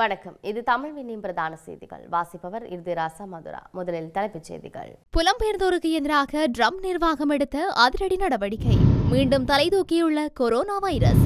வணக்கம். இது தமிழ் விண்ணின் பிரதான செய்திகள். வாசிப்பவர் இர்திராசா மதுரா. முதலில் தலைப்புச் செய்திகள். புலம்பெயர்ந்தோருக்கு எதிராக ட்ரம்ப் நிர்வாகம் எடுத்த அதிரடி நடவடிக்கை. மீண்டும் தலைதூக்கியுள்ள கொரோனா வைரஸ்.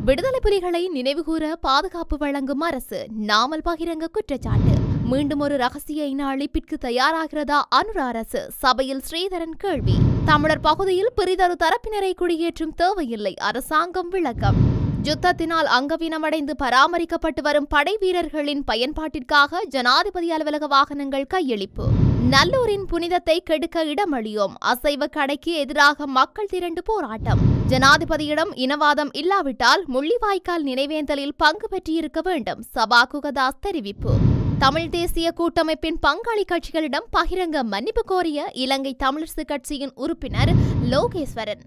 விடுதலை புலிகளை நினைவுகூர பாதுகாப்பு வழங்கும் அரசு. நாமல் பகிரங்க குற்றச்சாட்டு. மீண்டும் ஒரு ரகசிய இன அழிப்பிற்கு தயாராகிறதா அனுர அரசு? சபையில் ஸ்ரீதரன் கேள்வி. தமிழர் பகுதியில் பிரிதொரு தரப்பினரை குடியேற்றும் தேவையில்லை. அரசாங்கம் விளக்கம். யுத்தத்தினால் அங்கவீனமடைந்து பராமரிக்கப்பட்டு வரும் படை வீரர்களின் பயன்பாட்டிற்காக ஜனாதிபதி அலுவலக வாகனங்கள் கையளிப்பு. நல்லூரின் புனிதத்தை கெடுக்க இடமளியோம். அசைவ கடைக்கு எதிராக மக்கள் திரண்டு போராட்டம். ஜனாதிபதியிடம் இனவாதம் இல்லாவிட்டால் முள்ளிவாய்க்கால் நினைவேந்தலில் பங்கு பெற்றிருக்க வேண்டும். சபா குகதாஸ் தெரிவிப்பு. தமிழ் தேசிய கூட்டமைப்பின் பங்காளி கட்சிகளிடம் பகிரங்க மன்னிப்பு கோரிய இலங்கை தமிழரசு கட்சியின் உறுப்பினர் லோகேஸ்வரன்.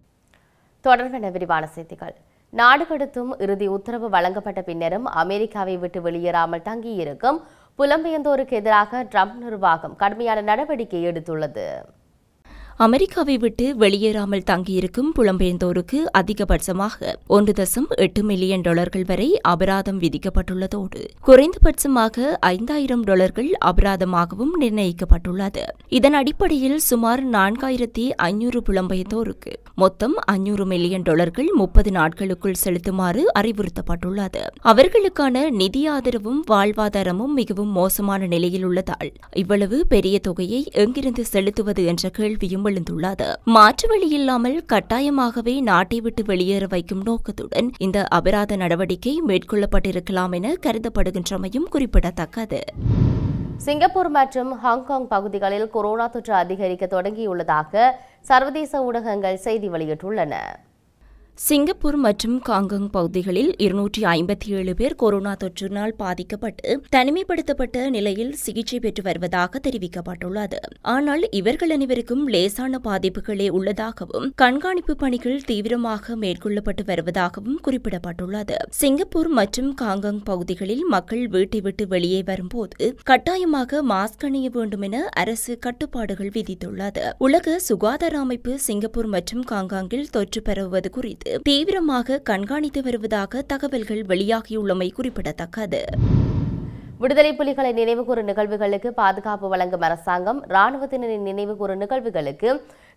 தொடர்பான விரிவான செய்திகள். நாடு கடத்தும் இறுதி உத்தரவு வழங்கப்பட்ட பின்னரும் அமெரிக்காவை விட்டு வெளியேறாமல் தங்கியிருக்கும் புலம்பெயர்ந்தோருக்கு எதிராக ட்ரம்ப் நிர்வாகம் கடுமையான நடவடிக்கை எடுத்துள்ளது. அமெரிக்காவை விட்டு வெளியேறாமல் தங்கியிருக்கும் புலம்பெயர்ந்தோருக்கு அதிகபட்சமாக $1.8 மில்லியன் வரை அபராதம் விதிக்கப்பட்டுள்ளதோடு குறைந்தபட்சமாக $5,000 அபராதமாகவும் நிர்ணயிக்கப்பட்டுள்ளது. இதன் அடிப்படையில் சுமார் 4,500 புலம்பெயர்ந்தோருக்கு மொத்தம் $500 மில்லியன் 30 நாட்களுக்குள் செலுத்துமாறு அறிவுறுத்தப்பட்டுள்ளது. அவர்களுக்கான நிதி ஆதரவும் வாழ்வாதாரமும் மிகவும் மோசமான நிலையில் உள்ளதால் இவ்வளவு பெரிய தொகையை எங்கிருந்து செலுத்துவது என்ற கேள்வியும் எழுந்துள்ளது. மாற்று வழியில்லாமல் கட்டாயமாகவே நாட்டை விட்டு வெளியேற வைக்கும் நோக்கத்துடன் இந்த அபராத நடவடிக்கை மேற்கொள்ளப்பட்டிருக்கலாம் என கருதப்படுகின்றமையும் குறிப்பிடத்தக்கது. சிங்கப்பூர் மற்றும் ஹாங்காங் பகுதிகளில் கொரோனா தொற்று அதிகரிக்க தொடங்கியுள்ளதாக சர்வதேச ஊடகங்கள் செய்தி வெளியிட்டுள்ளன. சிங்கப்பூர் மற்றும் ஹாங்காங் பகுதிகளில் 257 பேர் கொரோனா தொற்றினால் பாதிக்கப்பட்டு தனிமைப்படுத்தப்பட்ட நிலையில் சிகிச்சை பெற்று வருவதாக தெரிவிக்கப்பட்டுள்ளது. ஆனால் இவர்கள் அனைவருக்கும் லேசான பாதிப்புகளே உள்ளதாகவும் கண்காணிப்பு பணிகள் தீவிரமாக மேற்கொள்ளப்பட்டு வருவதாகவும் குறிப்பிடப்பட்டுள்ளது. சிங்கப்பூர் மற்றும் ஹாங்காங் பகுதிகளில் மக்கள் வீட்டை விட்டு வெளியே வரும்போது கட்டாயமாக மாஸ்க் அணிய வேண்டும் என அரசு கட்டுப்பாடுகள் விதித்துள்ளது. உலக சுகாதார அமைப்பு சிங்கப்பூர் மற்றும் ஹாங்காங்கில் தொற்று பரவுவது குறித்து தீவிரமாக கண்காணித்து வருவதாக தகவல்கள் வெளியாகியுள்ளமை குறிப்பிடத்தக்கது. விடுதலை புலிகளை நினைவுகூரும் நிகழ்வுகளுக்கு பாதுகாப்பு வழங்கும் அரசாங்கம் இராணுவத்தினரின் நினைவுகூரும் நிகழ்வுகளுக்கு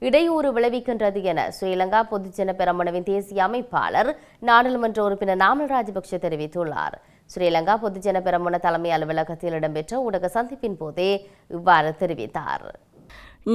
இடையூறு விளைவிக்கின்றது என ஸ்ரீலங்கா பொதுஜன பெரமுனவின் தேசிய அமைப்பாளர் நாடாளுமன்ற உறுப்பினர் நாமல் ராஜபக்ஷ தெரிவித்துள்ளார். ஸ்ரீலங்கா பொதுஜன பெரமுன தலைமை அலுவலகத்தில் இடம்பெற்ற ஊடக சந்திப்பின் போதே இவ்வாறு தெரிவித்தார்.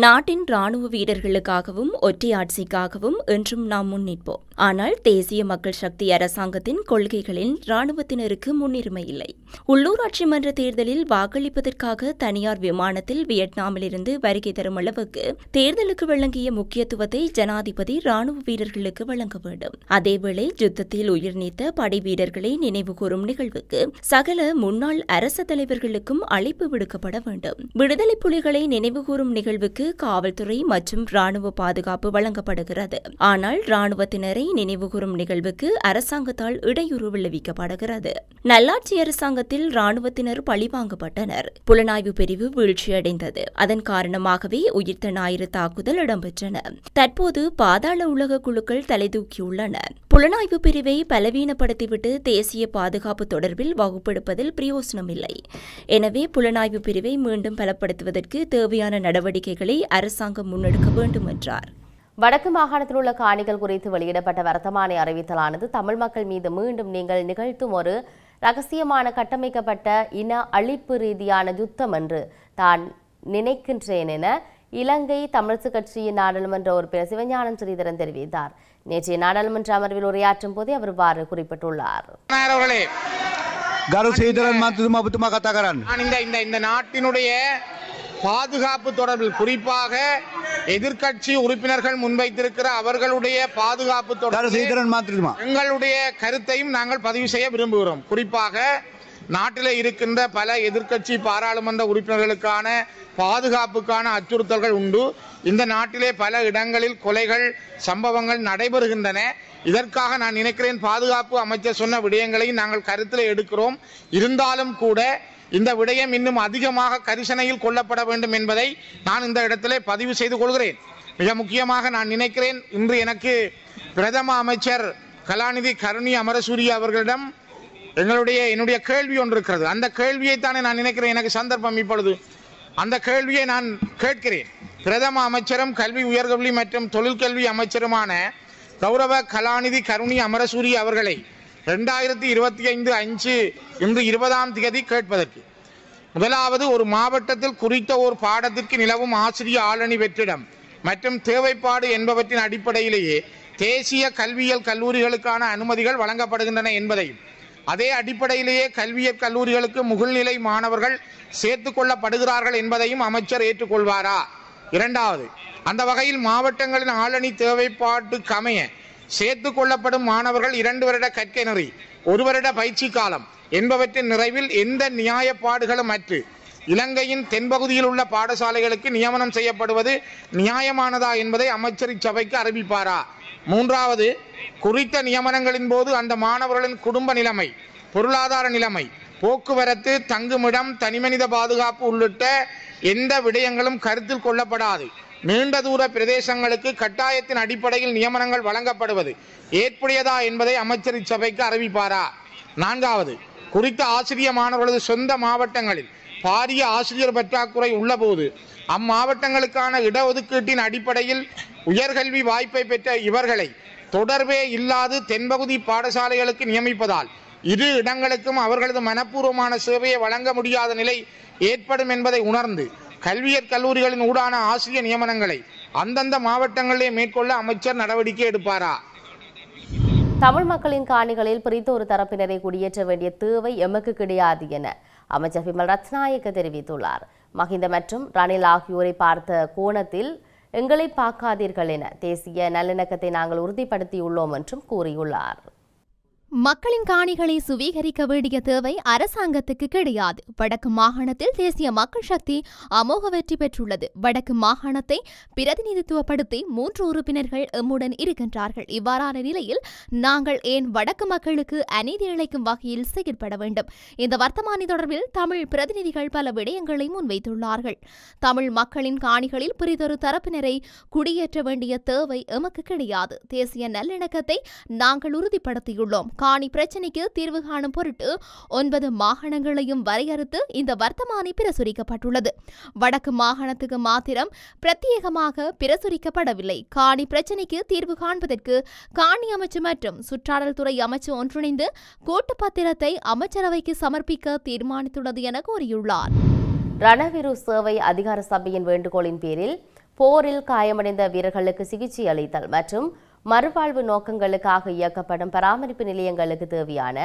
நாட்டின் ராணுவ வீரர்களுக்காகவும் ஒற்றையாட்சிக்காகவும் என்றும் நாம் முன்னிற்போம். ஆனால் தேசிய மக்கள் சக்தி அரசாங்கத்தின் கொள்கைகளில் ராணுவத்தினருக்கு முன்னுரிமை இல்லை. உள்ளூராட்சி மன்ற தேர்தலில் வாக்களிப்பதற்காக தனியார் விமானத்தில் வியட்நாமிலிருந்து வருகை தரும் அளவுக்கு தேர்தலுக்கு வழங்கிய முக்கியத்துவத்தை ஜனாதிபதி ராணுவ வீரர்களுக்கு வழங்க வேண்டும். அதேவேளை யுத்தத்தில் உயிர் நீத்த படை வீரர்களை நினைவுகூரும் நிகழ்வுக்கு சகல முன்னாள் அரசு தலைவர்களுக்கும் அழைப்பு விடுக்கப்பட வேண்டும். விடுதலை புலிகளை நினைவுகூரும் நிகழ்வுக்கு காவல்துறை மற்றும் ராணுவ பாதுகாப்பு வழங்கப்படுகிறது. ஆனால் ராணுவத்தினரை நினைவுகூரும் நிகழ்வுக்கு அரசாங்கத்தால் இடையூறு விளைவிக்கப்படுகிறது. நல்லாட்சி அரசாங்கத்தில் ராணுவத்தினர் பழிவாங்கப்பட்டனர். புலனாய்வு பிரிவு வீழ்ச்சியடைந்தது. அதன் காரணமாகவே உயிர்த்த ஞாயிறு தாக்குதல் இடம்பெற்றன. தற்போது பாதாள உலக குழுக்கள் தலைதூக்கியுள்ளன. புலனாய்வு பிரிவை பலவீனப்படுத்திவிட்டு தேசிய பாதுகாப்பு தொடர்பில் வகுப்பெடுப்பதில் பிரயோசனமில்லை. எனவே புலனாய்வு பிரிவை மீண்டும் பலப்படுத்துவதற்கு தேவையான நடவடிக்கைகளை அரசாங்கம் முன்னெடுக்க வேண்டும் என்றார். வடக்கு மாகாணத்தில் உள்ள காணிகள் குறித்து வெளியிடப்பட்ட வர்த்தமானி அறிவித்தலானது தமிழ் மக்கள் மீது மீண்டும் நீங்கள் நிகழ்த்தும் ஒரு ரகசியமான கட்டமைக்கப்பட்ட இன அழிப்பு ரீதியான யுத்தம் என்று தான் நினைக்கின்றேன் என இலங்கை தமிழரசு கட்சியின் நாடாளுமன்ற உறுப்பினர் சிவஞானம் ஸ்ரீதரன் தெரிவித்தார். நேற்றைய நாடாளுமன்ற அமர்வில் உரையாற்றும் போதே அவர் இவ்வாறு குறிப்பிட்டுள்ளார். இந்த நாட்டினுடைய பாதுகாப்பு தொடர்பில் குறிப்பாக எதிர்க்கட்சி உறுப்பினர்கள் முன்வைத்திருக்கிற அவர்களுடைய பாதுகாப்பு தொடர்பில் எங்களுடைய கருத்தையும் நாங்கள் பதிவு செய்ய விரும்புகிறோம். குறிப்பாக நாட்டில் இருக்கின்ற பல எதிர்க்கட்சி பாராளுமன்ற உறுப்பினர்களுக்கான பாதுகாப்புக்கான அச்சுறுத்தல்கள் உண்டு. இந்த நாட்டிலே பல இடங்களில் கொலைகள் சம்பவங்கள் நடைபெறுகின்றன. இதற்காக நான் நினைக்கிறேன் பாதுகாப்பு அமைச்சர் சொன்ன விடயங்களையும் நாங்கள் கருத்தில் எடுக்கிறோம். இருந்தாலும் கூட இந்த விடயம் இன்னும் அதிகமாக கரிசனையில் கொள்ளப்பட வேண்டும் என்பதை நான் இந்த இடத்திலே பதிவு செய்து கொள்கிறேன். மிக முக்கியமாக நான் நினைக்கிறேன் இன்று எனக்கு பிரதம அமைச்சர் கலாநிதி கருணி அமரசூரிய அவர்களிடம் என்னுடைய கேள்வி ஒன்று இருக்கிறது. அந்த கேள்வியை தானே நான் நினைக்கிறேன். எனக்கு சந்தர்ப்பம் இப்பொழுது அந்த கேள்வியை நான் கேட்கிறேன். பிரதம அமைச்சரும் கல்வி உயர்கல்வி மற்றும் தொழிற்கல்வி அமைச்சருமான கௌரவ கலாநிதி கருணி அமரசூரி அவர்களை 2025 இன்று 20ஆம் தேதி கேட்பதற்கு, முதலாவது, ஒரு மாவட்டத்தில் குறித்த ஒரு பாடத்திற்கு நிலவும் ஆசிரிய ஆளணி வெற்றிடம் மற்றும் தேவைப்பாடு என்பவற்றின் அடிப்படையிலேயே தேசிய கல்வியியல் கல்லூரிகளுக்கான அனுமதிகள் வழங்கப்படுகின்றன என்பதையும், அதே அடிப்படையிலேயே கல்வியியல் கல்லூரிகளுக்கு முகழ்நிலை மாணவர்கள் சேர்த்துக் கொள்ளப்படுகிறார்கள் என்பதையும் அமைச்சர் ஏற்றுக்கொள்வாரா? இரண்டாவது, அந்த வகையில் மாவட்டங்களின் ஆளணி தேவைப்பாட்டுக்கு அமைய சேர்த்துக் கொள்ளப்படும் மாணவர்கள் 2 வருட கற்கை நெறி, 1 வருட பயிற்சி காலம் என்பவற்றின் நிறைவில் எந்த நியாயப்பாடுகளும் அற்று இலங்கையின் தென்பகுதியில் உள்ள பாடசாலைகளுக்கு நியமனம் செய்யப்படுவது நியாயமானதா என்பதை அமைச்சர் இச்சபைக்கு அறிவிப்பாரா? மூன்றாவது, குறித்த நியமனங்களின் போது அந்த மாணவர்களின் குடும்ப நிலைமை, பொருளாதார நிலைமை, போக்குவரத்து, தங்குமிடம், தனிமனித பாதுகாப்பு உள்ளிட்ட எந்த விடயங்களும் கருத்தில் கொள்ளப்படாது நீண்ட தூர பிரதேசங்களுக்கு கட்டாயத்தின் அடிப்படையில் நியமனங்கள் வழங்கப்படுவது ஏற்புடையதா என்பதை அமைச்சர் இச்சபைக்கு அறிவிப்பாரா? நான்காவது, குறித்த ஆசிரிய மாணவர்களது சொந்த மாவட்டங்களில் பாரிய ஆசிரியர் பற்றாக்குறை உள்ளபோது அம்மாவட்டங்களுக்கான இடஒதுக்கீட்டின் அடிப்படையில் உயர்கல்வி வாய்ப்பை பெற்ற இவர்களை தொடர்பே இல்லாது தென்பகுதி பாடசாலைகளுக்கு நியமிப்பதால் 2 இடங்களுக்கும் அவர்களது மனப்பூர்வமான சேவையை வழங்க முடியாத நிலை ஏற்படும் என்பதை உணர்ந்து கல்வியற் கல்லூரிகளின் ஊடான ஆசிரியர் நியமனங்களை அந்தந்த மாவட்டங்களிலே மேற்கொள்ள அமைச்சர் நடவடிக்கை எடுப்பாரா? தமிழ் மக்களின் காணிகளில் பிரித்த ஒரு தரப்பினரை குடியேற்ற வேண்டிய தேவை எமக்கு கிடையாது என அமைச்சர் விமல் ரத்நாயக்க தெரிவித்துள்ளார். மஹிந்த மற்றும் ரணில் ஆகியோரை பார்த்த கோணத்தில் எங்களை பார்க்காதீர்கள் என தேசிய நல்லிணக்கத்தை நாங்கள் உறுதிப்படுத்தியுள்ளோம் என்றும் கூறியுள்ளார். மக்களின் காணிகளை சுவீகரிக்க வேண்டிய தேவை அரசாங்கத்துக்கு கிடையாது. வடக்கு மாகாணத்தில் தேசிய மக்கள் சக்தி அமோக வெற்றி பெற்றுள்ளது. வடக்கு மாகாணத்தை பிரதிநிதித்துவப்படுத்தி 3 உறுப்பினர்கள் எம்முடன் இருக்கின்றார்கள். இவ்வாறான நிலையில் நாங்கள் ஏன் வடக்கு மக்களுக்கு அநீதி இழைக்கும் வகையில் செயற்பட வேண்டும்? இந்த வர்த்தமானி தொடர்பில் தமிழ் பிரதிநிதிகள் பல விடயங்களை முன்வைத்துள்ளார்கள். தமிழ் மக்களின் காணிகளில் பிரிதொரு தரப்பினரை குடியேற்ற வேண்டிய தேவை எமக்கு கிடையாது. தேசிய நல்லிணக்கத்தை நாங்கள் உறுதிப்படுத்தியுள்ளோம். காணி பிரச்சினைக்கு தீர்வு காணும் பொருட்டு 9 மாகாணங்களையும் வரையறுத்து இந்த வர்த்தமானி பிரசுரிக்கப்பட்டுள்ளது. வடக்கு மாகாணத்துக்கு மாத்திரம் பிரத்யேகமாக பிரசுரிக்கப்படவில்லை. காணி பிரச்சினைக்கு தீர்வு காண்பதற்கு காணி அமைச்சு மற்றும் சுற்றாடல் துறை அமைச்சு ஒன்றிணைந்து கூட்டு பத்திரத்தை அமைச்சரவைக்கு சமர்ப்பிக்க தீர்மானித்துள்ளது என கூறியுள்ளார். ரணவிரு சேவை அதிகார சபையின் வேண்டுகோளின் பேரில் போரில் காயமடைந்த வீரர்களுக்கு சிகிச்சை அளித்தல் மற்றும் மறுவாழ்வு நோக்கங்களுக்காக இயக்கப்படும் பராமரிப்பு நிலையங்களுக்கு தேவையான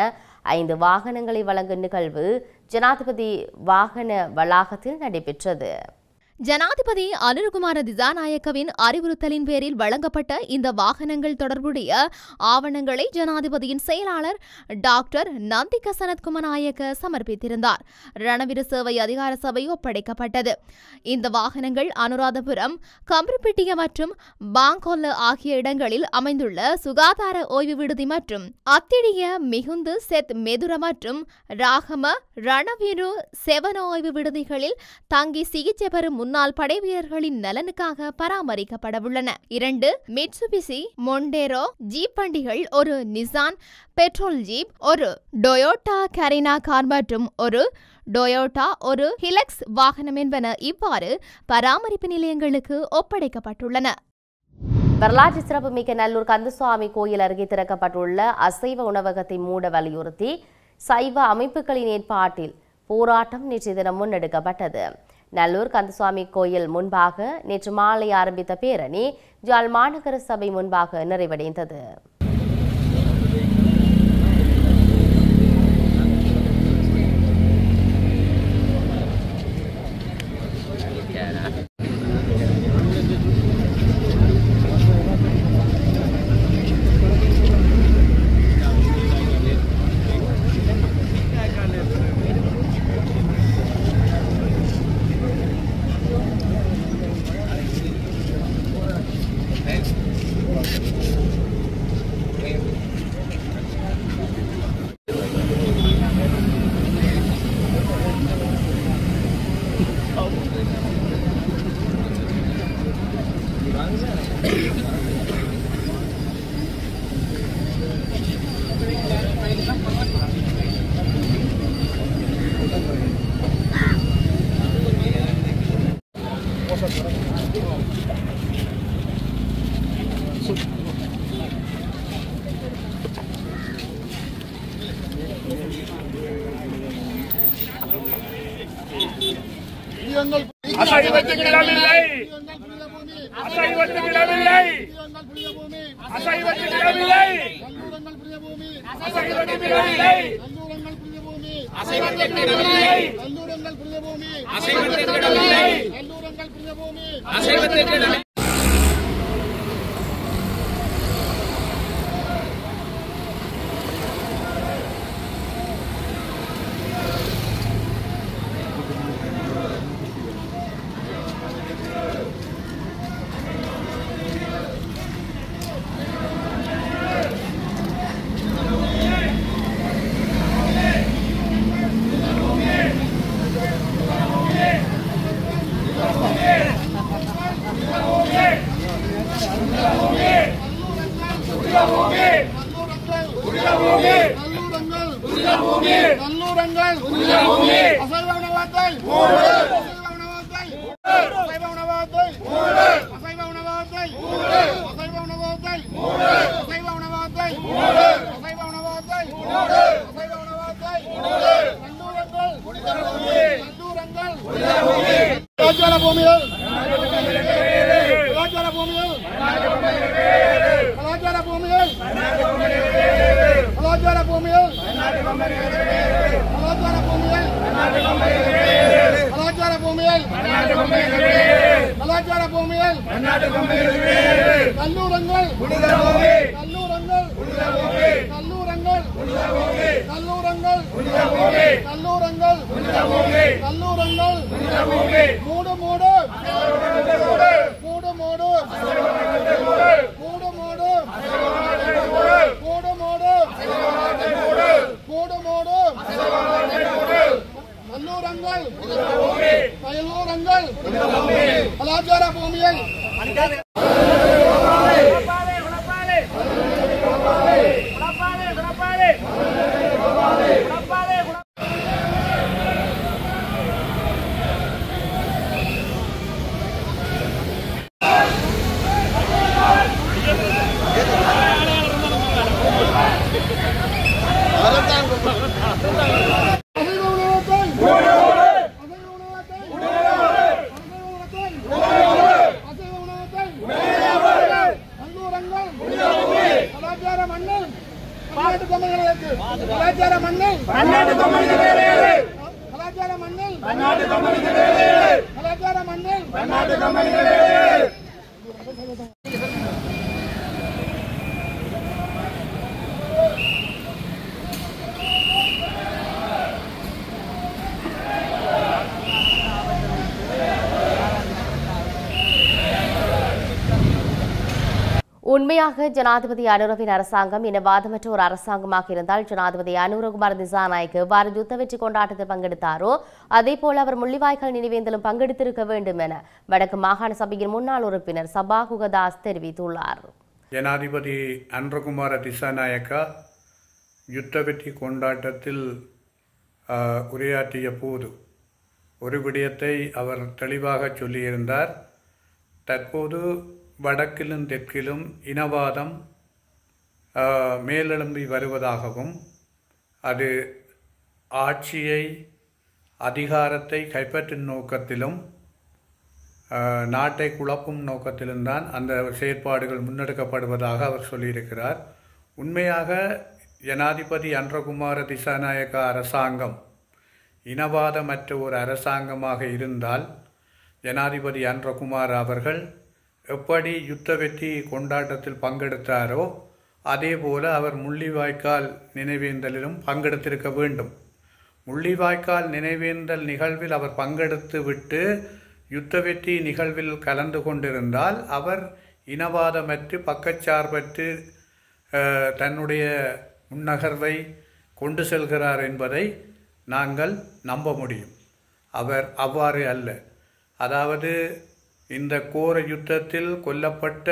5 வாகனங்களை வழங்கும் நிகழ்வு ஜனாதிபதி வாகன வளாகத்தில் நடைபெற்றது. ஜனாதிபதி அனுரகுமார திசாநாயக்கவின் அறிவுறுத்தலின் பேரில் வழங்கப்பட்ட இந்த வாகனங்கள் தொடர்புடைய ஆவணங்களை ஜனாதிபதியின் செயலாளர் டாக்டர் நந்திக சனத்குமாரநாயக்க சமர்ப்பித்திருந்தார். ரணவிரு சேவை அதிகார சபை ஒப்படைக்கப்பட்டது. இந்த வாகனங்கள் அனுராதபுரம், கம்பர்பிட்டிய மற்றும் பாங்கொல்ல ஆகிய இடங்களில் அமைந்துள்ள சுகாதார ஓய்வு விடுதி மற்றும் அத்திடிய மிகுந்து செத் மெதுர மற்றும் ராகம ரணவிரு செவன ஓய்வு விடுதிகளில் தங்கி சிகிச்சை பெறும் முன்னாள் படை வீரர்களின் நலனுக்காக பராமரிக்கப்படவுள்ளன. 2 மிட்சுபிசி மொண்டேரோ ஜீப் வண்டிகள், 1 Nissan petrol jeep, 1 Toyota Kareena car மற்றும் 1 டொயோட்டா 1 ஹிலக்ஸ் வாகனம் என்பன இவ்வாறு பராமரிப்பு நிலையங்களுக்கு ஒப்படைக்கப்பட்டுள்ளன. வரலாற்று சிறப்புமிக்க நல்லூர் கந்தசுவாமி கோயில் அருகே திறக்கப்பட்டுள்ள அசைவ உணவகத்தை மூட வலியுறுத்தி சைவ அமைப்புகளின் ஏற்பாட்டில் போராட்டம் நேற்றைய தினம் முன்னெடுக்கப்பட்டது. நல்லூர் கந்தசுவாமி கோயில் முன்பாக நேற்று மாலை ஆரம்பித்த பேரணி யாழ் மாநகர சபை முன்பாக நிறைவடைந்தது. அசைவத்துக்கு இடமில்லை, அசைவத்துக்கு இடமில்லை, அசைவத்துக்கு இடமில்லை, அசைவத்துக்கு இடமில்லை, அசைவத்துக்கு இடமில்லை, அசைவத்துக்கு இடமில்லை, அசைவத்துக்கு இடமில்லை. உண்மையாக ஜனாதிபதி அனுரவின் அரசாங்கம் இனவாதமற்ற ஒரு அரசாங்கமாக இருந்தால் ஜனாதிபதி அனுரகுமார் திசாநாயக்க எவ்வாறு யுத்த வெற்றி கொண்டாட்டத்தில் பங்கெடுத்தாரோ அதேபோல அவர் முள்ளிவாய்க்கால் நினைவேந்தலும் பங்கெடுத்திருக்க வேண்டும் என வடக்கு மாகாண சபையின் முன்னாள் உறுப்பினர் சபாகுகதாஸ் தெரிவித்துள்ளார். ஜனாதிபதி அனுரகுமார திசாநாயக்கா யுத்த வெற்றி கொண்டாட்டத்தில் உரையாற்றிய போது ஒரு விடயத்தை அவர் தெளிவாக சொல்லியிருந்தார். தற்போது வடக்கிலும் தெற்கிலும் இனவாதம் மேலெழும்பி வருவதாகவும் அது ஆட்சியை அதிகாரத்தை கைப்பற்றும் நோக்கத்திலும் நாட்டை குழப்பும் நோக்கத்திலும் தான் அந்த செயற்பாடுகள் முன்னெடுக்கப்படுவதாக அவர் சொல்லியிருக்கிறார். உண்மையாக ஜனாதிபதி அனுரகுமார திசாநாயக்க அரசாங்கம் இனவாதமற்ற ஒரு அரசாங்கமாக இருந்தால் ஜனாதிபதி அனுரகுமார் அவர்கள் எப்படி யுத்த வெற்றி கொண்டாட்டத்தில் பங்கெடுத்தாரோ அதேபோல அவர் முள்ளிவாய்க்கால் நினைவேந்தலிலும் பங்கெடுத்திருக்க வேண்டும். முள்ளிவாய்க்கால் நினைவேந்தல் நிகழ்வில் அவர் பங்கெடுத்து விட்டு யுத்த வெற்றி நிகழ்வில் கலந்து கொண்டிருந்தால் அவர் இனவாதமற்று பக்கச்சார்பற்று தன்னுடைய முன்னகர்வை கொண்டு செல்கிறார் என்பதை நாங்கள் நம்ப முடியும். அவர் அவ்வாறு அல்ல. அதாவது இந்த கோர யுத்தத்தில் கொல்லப்பட்ட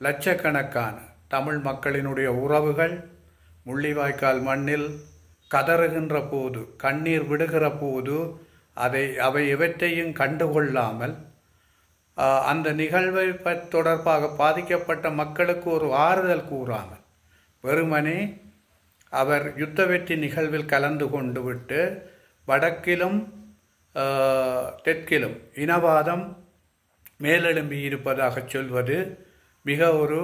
லட்சக்கணக்கான தமிழ் மக்களினுடைய உறவுகள் முள்ளிவாய்க்கால் மண்ணில் கதறுகின்ற போது கண்ணீர் விடுகிற போது அவை எவற்றையும் கண்டுகொள்ளாமல் அந்த நிகழ்வை தொடர்பாக பாதிக்கப்பட்ட மக்களுக்கு ஒரு ஆறுதல் கூறாமல் வெறுமனே அவர் யுத்த வெற்றி நிகழ்வில் கலந்து கொண்டு விட்டு வடக்கிலும் தெற்கிலும் இனவாதம் மேலெழும்பி இருப்பதாக சொல்வது மிக ஒரு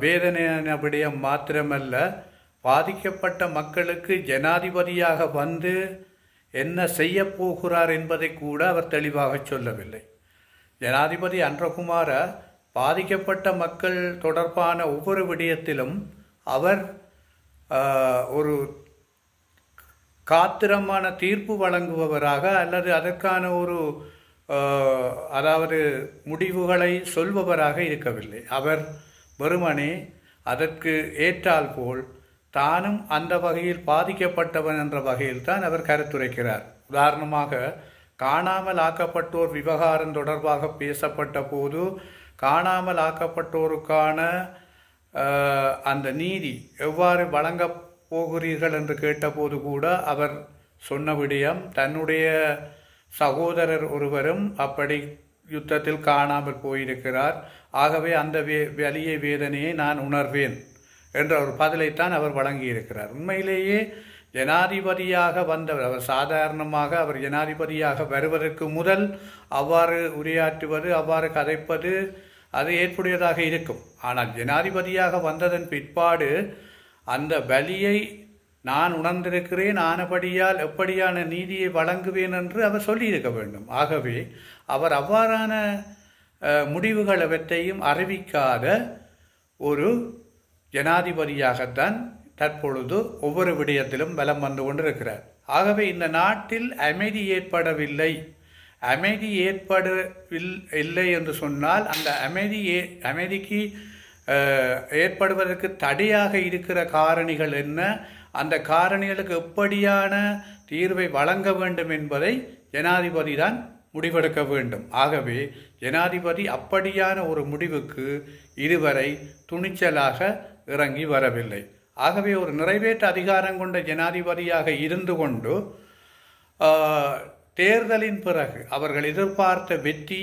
வேதனையான விடயம் மாத்திரமல்ல, பாதிக்கப்பட்ட மக்களுக்கு ஜனாதிபதியாக வந்து என்ன செய்ய போகிறார் என்பதை கூட அவர் தெளிவாக சொல்லவில்லை. ஜனாதிபதி அன்றகுமார பாதிக்கப்பட்ட மக்கள் தொடர்பான ஒவ்வொரு விடயத்திலும் அவர் ஒரு காத்திரமான தீர்ப்பு வழங்குபவராக அல்லது அதற்கான ஒரு அதாவது முடிவுகளை சொல்பவராக இருக்கவில்லை. அவர் வெறுமனே அதற்கு ஏற்றால் போல் தானும் அந்த வகையில் பாதிக்கப்பட்டவன் என்ற வகையில் தான் அவர் கருத்துரைக்கிறார். உதாரணமாக காணாமல் ஆக்கப்பட்டோர் விவகாரம் தொடர்பாக பேசப்பட்ட போது காணாமல் ஆக்கப்பட்டோருக்கான அந்த நீதி எவ்வாறு வழங்கப் போகிறீர்கள் என்று கேட்டபோது கூட அவர் சொன்ன விடயம் தன்னுடைய சகோதரர் ஒருவரும் அப்படி யுத்தத்தில் காணாமல் போயிருக்கிறார், ஆகவே அந்த வலிய வேதனையை நான் உணர்வேன் என்ற ஒரு பதிலைத்தான் அவர் வழங்கியிருக்கிறார். உண்மையிலேயே ஜனாதிபதியாக வந்தவர், அவர் சாதாரணமாக அவர் ஜனாதிபதியாக வருவதற்கு முதல் அவ்வாறு உரையாற்றுவது அவ்வாறு கதைப்பது அது ஏற்புடையதாக இருக்கும். ஆனால் ஜனாதிபதியாக வந்ததன் பிற்பாடு அந்த வலியை நான் உணர்ந்திருக்கிறேன், ஆனபடியால் எப்படியான நீதியை வழங்குவேன் என்று அவர் சொல்லியிருக்க வேண்டும். ஆகவே அவர் அவ்வாறான முடிவுகள் அவற்றையும் அறிவிக்காத ஒரு ஜனாதிபதியாகத்தான் தற்பொழுது ஒவ்வொரு விடயத்திலும் பலம் வந்து கொண்டிருக்கிறார். ஆகவே இந்த நாட்டில் அமைதி ஏற்படவில்லை, அமைதி ஏற்படவில்லை என்று சொன்னால் அந்த அமைதிக்கு ஏற்படுவதற்கு தடையாக இருக்கிற காரணிகள் என்ன, அந்த காரணிகளுக்கு எப்படியான தீர்வை வழங்க வேண்டும் என்பதை ஜனாதிபதி தான் முடிவெடுக்க வேண்டும். ஆகவே ஜனாதிபதி அப்படியான ஒரு முடிவுக்கு இதுவரை துணிச்சலாக இறங்கி வரவில்லை. ஆகவே ஒரு நிறைவேற்று அதிகாரம் கொண்ட ஜனாதிபதியாக இருந்து கொண்டு தேர்தலின் பிறகு அவர்கள் எதிர்பார்த்த வெற்றி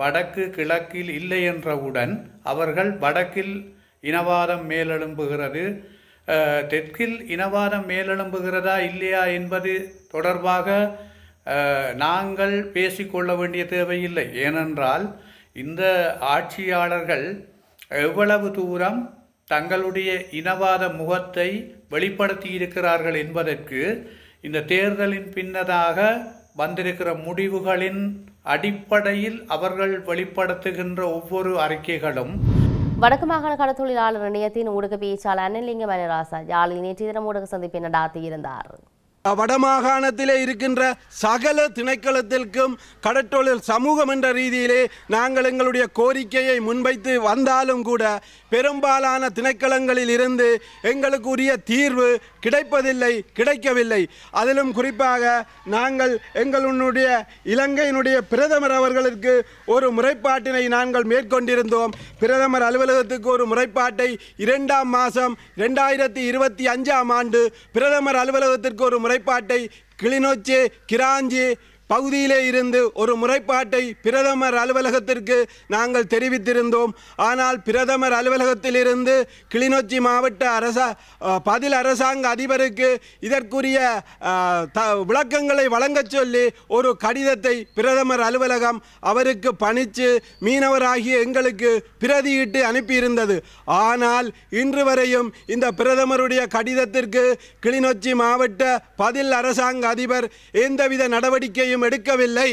வடக்கு கிழக்கில் இல்லை என்றவுடன் அவர்கள் வடக்கில் இனவாதம் மேலெழும்புகிறது, தெற்கில் இனவாதம் மேலெழும்புகிறதா இல்லையா என்பது தொடர்பாக நாங்கள் பேசிக்கொள்ள வேண்டிய தேவையில்லை. ஏனென்றால் இந்த ஆட்சியாளர்கள் எவ்வளவு தூரம் தங்களுடைய இனவாத முகத்தை வெளிப்படுத்தி இருக்கிறார்கள் என்பதற்கு இந்த தேர்தலின் பின்னதாக வந்திருக்கிற முடிவுகளின் அடிப்படையில் அவர்கள் வெளிப்படுத்துகின்ற ஒவ்வொரு அறிக்கைகளும். வடக்கு மாகாண கடத்தொழிலாளர் இணையத்தின் ஊடக பேச்சாளர் அன்னலிங்கம் மணிராசா யாழில் நேற்று தினம் ஊடக சந்திப்பை நடாத்தியிருந்தார். வடமாகாணத்திலே இருக்கின்ற சகல திணைக்களத்திற்கும் கடற்றொழில் சமூகம் என்ற ரீதியிலே நாங்கள் எங்களுடைய கோரிக்கையை முன்வைத்து வந்தாலும் கூட பெரும்பாலான திணைக்களங்களில் இருந்து எங்களுக்கு உரிய தீர்வு கிடைக்கவில்லை. அதிலும் குறிப்பாக நாங்கள் எங்களுடைய இலங்கையினுடைய பிரதமர் அவர்களுக்கு ஒரு முறைப்பாட்டினை நாங்கள் மேற்கொண்டிருந்தோம். பிரதமர் அலுவலகத்துக்கு ஒரு முறைப்பாட்டை 2ஆம் மாதம் 2025ஆம் ஆண்டு பிரதமர் அலுவலகத்திற்கு ஒரு முறைப்பாட்டை கிளிநொச்சி கிராஞ்சி பகுதியிலே இருந்து ஒரு முறைப்பாட்டை பிரதமர் அலுவலகத்திற்கு நாங்கள் தெரிவித்திருந்தோம். ஆனால் பிரதமர் அலுவலகத்திலிருந்து கிளிநொச்சி மாவட்ட பதில் அரசாங்க அதிபருக்கு இதற்குரிய விளக்கங்களை வழங்கச் சொல்லி ஒரு கடிதத்தை பிரதமர் அலுவலகம் அவருக்கு பணித்து மீனவராகிய எங்களுக்கு பிரதியிட்டு அனுப்பியிருந்தது. ஆனால் இன்று வரையும் இந்த பிரதமருடைய கடிதத்திற்கு கிளிநொச்சி மாவட்ட பதில் அரசாங்க அதிபர் எந்தவித நடவடிக்கையும் எடுக்கவில்லை.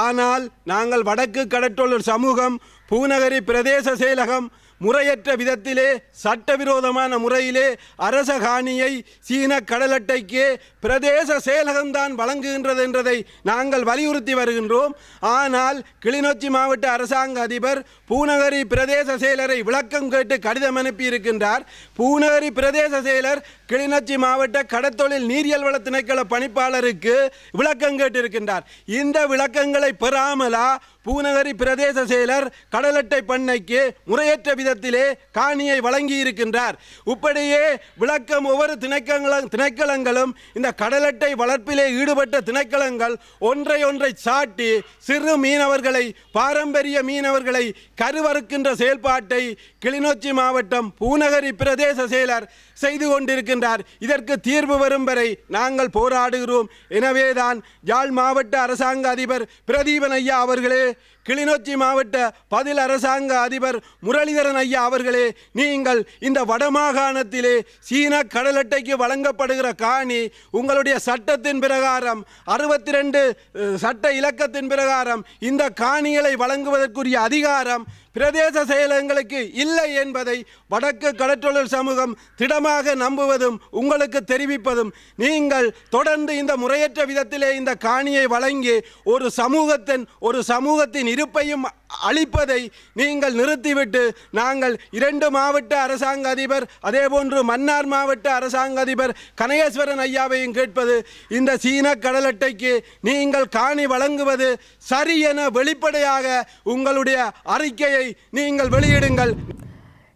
ஆனால் நாங்கள் வடக்கு கடற்றொழில் சமூகம் பூநகரி பிரதேச செயலகம் முறையற்ற விதத்திலே சட்டவிரோதமான முறையிலே அரச காணியை சீன கடல் அட்டைக்கு பிரதேச செயலகம்தான் வழங்குகின்றது என்றதை நாங்கள் வலியுறுத்தி வருகின்றோம். ஆனால் கிளிநொச்சி மாவட்ட அரசாங்க அதிபர் பூநகரி பிரதேச செயலரை விளக்கம் கேட்டு கடிதம் அனுப்பியிருக்கின்றார். பூநகரி பிரதேச செயலர் கிளிநொச்சி மாவட்ட கடற்தொழில் நீரியல் வள திணைக்கள பணிப்பாளருக்கு விளக்கம் கேட்டிருக்கின்றார். இந்த விளக்கங்களை பெறாமலா பூநகரி பிரதேச செயலர் கடலட்டை பண்ணைக்கு முறையற்ற விதத்திலே காணியை வழங்கியிருக்கின்றார். இப்படியே விளக்கம் ஒவ்வொரு திணைக்களங்களும் இந்த கடலட்டை வளர்ப்பிலே ஈடுபட்ட திணைக்களங்கள் ஒன்றை சாட்டி சிறு மீனவர்களை பாரம்பரிய மீனவர்களை கருவறுக்கின்ற செயல்பாட்டை கிளிநொச்சி மாவட்டம் பூநகரி பிரதேச செயலர் செய்து கொண்டிருக்கின்றார். இதற்கு தீர்வு வரும் வரை நாங்கள் போராடுகிறோம். எனவேதான் யாழ் மாவட்ட அரசாங்க அதிபர் பிரதீபன் ஐயா அவர்களே, கிளிநொச்சி மாவட்ட பதில் அரசாங்க அதிபர் முரளிதரன் ஐயா அவர்களே, நீங்கள் இந்த வடமாகாணத்திலே சீன கடலட்டைக்கு வழங்கப்படுகிற காணி உங்களுடைய சட்டத்தின் பிரகாரம் 62 சட்ட இலக்கத்தின் பிரகாரம் இந்த காணிகளை வழங்குவதற்குரிய அதிகாரம் பிரதேச செயலகங்களுக்கு இல்லை என்பதை வடக்கு கடற்றொழில் சமூகம் திடமாக நம்புவதும் உங்களுக்கு தெரிவிப்பதும், நீங்கள் தொடர்ந்து இந்த முறையற்ற விதத்திலே இந்த காணியை வழங்கி ஒரு சமூகத்தின் இருப்பையும் அளிப்பதை நீங்கள் நிறுத்திவிட்டு நாங்கள் 2 மாவட்ட அரசாங்க அதிபர் அதேபோன்று மன்னார் மாவட்ட அரசாங்க அதிபர் கனகேஸ்வரன் ஐயாவையும் கேட்பது, இந்த சீன கடலட்டைக்கு நீங்கள் காணி வழங்குவது சரி என வெளிப்படையாக உங்களுடைய அறிக்கையை நீங்கள் வெளியிடுங்கள்.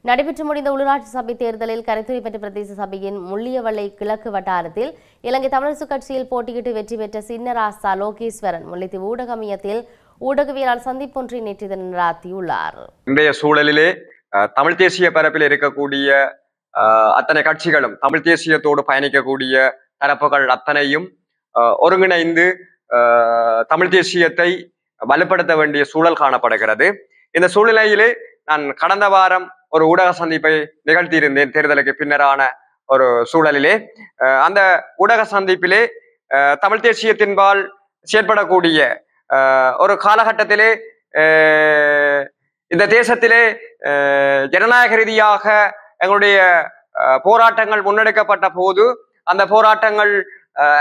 நடைபெற்று முடிந்த உள்ளூராட்சி சபை தேர்தலில் கரைத்துறைப்பற்று பிரதேச சபையின் முள்ளியவளை கிழக்கு வட்டாரத்தில் இலங்கை தமிழரசு கட்சியில் போட்டியிட்டு வெற்றி பெற்ற சின்னராசா லோகேஸ்வரன் முல்லைத்தீவு ஊடக மையத்தில் ஊடகவியலாளர் சந்திப்பொன்றை நேற்று நடாத்தியுள்ளார். இன்றைய சூழலிலே தமிழ் தேசிய பரப்பில் இருக்கக்கூடிய அத்தனை கட்சிகளும் தமிழ் தேசியத்தோடு பயணிக்கக்கூடிய தரப்புகள் அத்தனையும் ஒருங்கிணைந்து தமிழ் தேசியத்தை வலுப்படுத்த வேண்டிய சூழல் காணப்படுகிறது. இந்த சூழ்நிலையிலே நான் கடந்த வாரம் ஒரு ஊடக சந்திப்பை நிகழ்த்தியிருந்தேன். தேர்தலுக்கு பின்னரான ஒரு சூழலிலே அந்த ஊடக சந்திப்பிலே தமிழ் தேசியத்தின்பால் செயற்படக்கூடிய ஒரு காலகட்டத்திலே இந்த தேசத்திலே ஜனநாயக ரீதியாக எங்களுடைய போராட்டங்கள் முன்னெடுக்கப்பட்ட போது, அந்த போராட்டங்கள்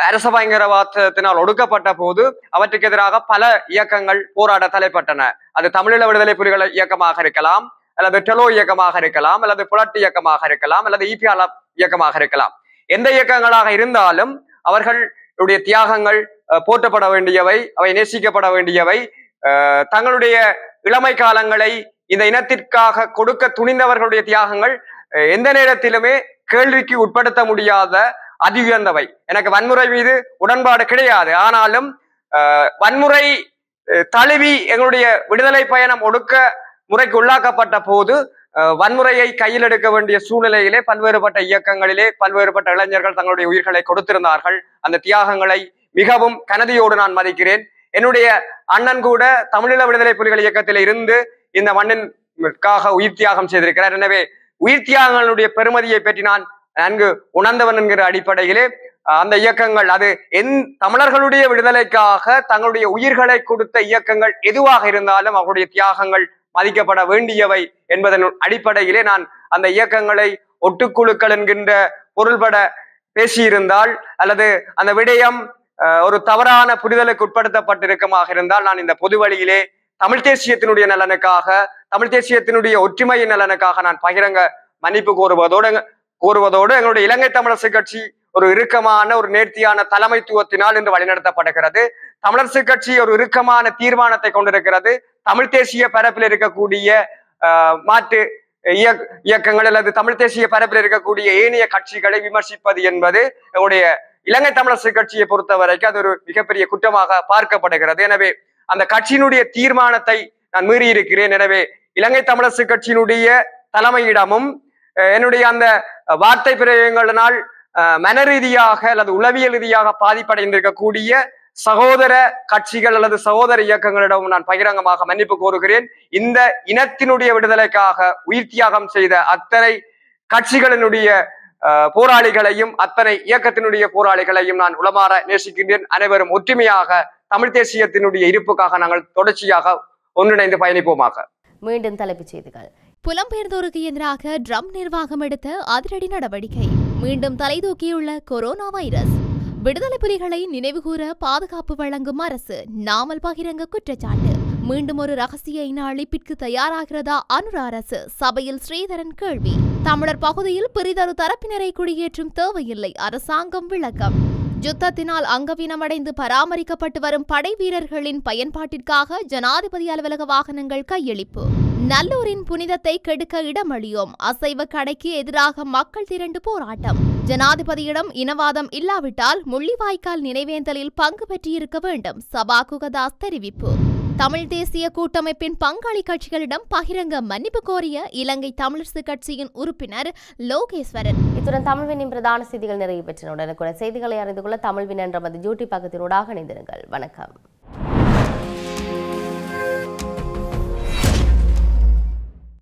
அரச பயங்கரவாதத்தினால் ஒடுக்கப்பட்ட போது அவற்றுக்கு எதிராக பல இயக்கங்கள் போராட தலைப்பட்டன. அது தமிழீழ விடுதலை புலிகள் இயக்கமாக இருக்கலாம், அல்லது டெலோ இயக்கமாக இருக்கலாம், அல்லது புலட்டு இயக்கமாக இருக்கலாம், அல்லது இபிஆர் இயக்கமாக இருக்கலாம். எந்த இயக்கங்களாக இருந்தாலும் அவர்களுடைய தியாகங்கள் போற்றப்பட வேண்டியவை, அவை நேசிக்கப்பட வேண்டியவை. தங்களுடைய இளமை காலங்களை இந்த இனத்திற்காக கொடுக்க துணிந்தவர்களுடைய தியாகங்கள் எந்த நேரத்திலுமே கேள்விக்கு உட்படுத்த முடியாத அதி உயர்ந்தவை. எனக்கு வன்முறை மீது உடன்பாடு கிடையாது. ஆனாலும் வன்முறை தழுவி எங்களுடைய விடுதலை பயணம் ஒடுக்க முறைக்கு உள்ளாக்கப்பட்ட போது வன்முறையை கையில் எடுக்க வேண்டிய சூழ்நிலையிலே பல்வேறுபட்ட இயக்கங்களிலே பல்வேறுபட்ட இளைஞர்கள் தங்களுடைய உயிர்களை கொடுத்திருந்தார்கள். அந்த தியாகங்களை மிகவும் கனதியோடு நான் மதிக்கிறேன். என்னுடைய அண்ணன் கூட தமிழீழ விடுதலை புலிகள் இயக்கத்தில் இருந்து இந்த மண்ணிற்காக உயிர் தியாகம் செய்திருக்கிறார். எனவே உயிர் தியாகங்களுடைய பெருமதியை பற்றி நான் நன்கு உணர்ந்தவன் என்கிற அடிப்படையிலே அந்த இயக்கங்கள், அது தமிழர்களுடைய விடுதலைக்காக தங்களுடைய உயிர்களை கொடுத்த இயக்கங்கள் எதுவாக இருந்தாலும் அவருடைய தியாகங்கள் மதிக்கப்பட வேண்டியவை என்பதன் அடிப்படையிலே நான் அந்த இயக்கங்களை ஒட்டுக்குழுக்கள் என்கின்ற பொருள்பட பேசியிருந்தால், அல்லது அந்த விடயம் ஒரு தவறான புரிதலுக்கு உட்படுத்தப்பட்டிருக்கமாக இருந்தால், நான் இந்த பொது வழியிலே தமிழ் தேசியத்தினுடைய நலனுக்காக, தமிழ் தேசியத்தினுடைய ஒற்றுமையின் நலனுக்காக நான் பகிரங்க மன்னிப்பு கோருவதோடு எங்களுடைய இலங்கை தமிழரசு கட்சி ஒரு இறுக்கமான ஒரு நேர்த்தியான தலைமைத்துவத்தினால் இன்று வழிநடத்தப்படுகிறது. தமிழரசு கட்சி ஒரு இறுக்கமான தீர்மானத்தை கொண்டிருக்கிறது. தமிழ் தேசிய பரப்பில் இருக்கக்கூடிய மாற்று இயக்கங்கள் அல்லது தமிழ் தேசிய பரப்பில் இருக்கக்கூடிய ஏனைய கட்சிகளை விமர்சிப்பது என்பது எங்களுடைய இலங்கை தமிழரசு கட்சியை பொறுத்த வரைக்கும் அது ஒரு மிகப்பெரிய குற்றமாக பார்க்கப்படுகிறது. எனவே அந்த கட்சியினுடைய தீர்மானத்தை நான் மீறி இருக்கிறேன். எனவே இலங்கை தமிழரசு கட்சியினுடைய தலைமையிடமும் என்னுடைய அந்த வார்த்தை பிரயோகங்களினால் மன ரீதியாக அல்லது உளவியல் ரீதியாக பாதிப்படைந்திருக்கக்கூடிய சகோதர கட்சிகள் அல்லது சகோதர இயக்கங்களிடம் நான் பகிரங்கமாக மன்னிப்பு கோருகிறேன். இந்த இனத்தினுடைய விடுதலைக்காக உயிர் தியாகம் செய்த அத்தனை கட்சிகளினுடைய போராளிகளையும் அத்தனை இயக்கத்தினுடைய போராளிகளையும் நான் உளமாற நேசிக்கின்றேன். அனைவரும் ஒற்றுமையாக தமிழ் தேசியத்தினுடைய இருப்புக்காக நாங்கள் தொடர்ச்சியாக ஒன்றிணைந்து பயணிப்போமாக. மீண்டும் தலைப்புச் செய்திகள். புலம்பெயர்ந்தோருக்கு எதிராக ட்ரம்ப் நிர்வாகம் எடுத்த அதிரடி நடவடிக்கை. மீண்டும் தலைதூக்கியுள்ள கொரோனா வைரஸ். விடுதலை புலிகளை நினைவுகூர பாதுகாப்பு வழங்கும் அரசு நாமல் பகிரங்க குற்றச்சாட்டு. மீண்டும் ஒரு ரகசிய இன அழிப்பிற்கு தயாராகிறதா அனுர அரசு? சபையில் ஸ்ரீதரன் கேள்வி. தமிழர் பகுதியில் பிரிதொரு தரப்பினரை குடியேற்றும் தேவையில்லை, அரசாங்கம் விளக்கம். யுத்தத்தினால் அங்கவீனமடைந்து பராமரிக்கப்பட்டு வரும் படை வீரர்களின் பயன்பாட்டிற்காக ஜனாதிபதி அலுவலக வாகனங்கள் கையளிப்பு. நல்லூரின் புனிதத்தை கெடுக்க இடமளியோம். அசைவ கடைக்கு எதிராக மக்கள் திரண்டு போராட்டம். ஜனாதிபதியிடம் இனவாதம் இல்லாவிட்டால் முள்ளிவாய்க்கால் நினைவேந்தலில் பங்கு பெற்றிருக்க வேண்டும். சபா குகதாஸ் தெரிவிப்பு. தமிழ் தேசிய கூட்டமைப்பின் பங்காளி கட்சிகளிடம் பகிரங்க மன்னிப்பு கோரிய இலங்கை தமிழரசு கட்சியின் உறுப்பினர் லோகேஸ்வரன். இத்துடன் தமிழ்வினின் பிரதான செய்திகள் நிறைவு பெற்றன. உடனுக்குடன் செய்திகளை அறிந்து கொள்ள தமிழ்வின் என்ற யூடியூப் பக்கத்தினூடாக இணைந்திருங்கள். வணக்கம்.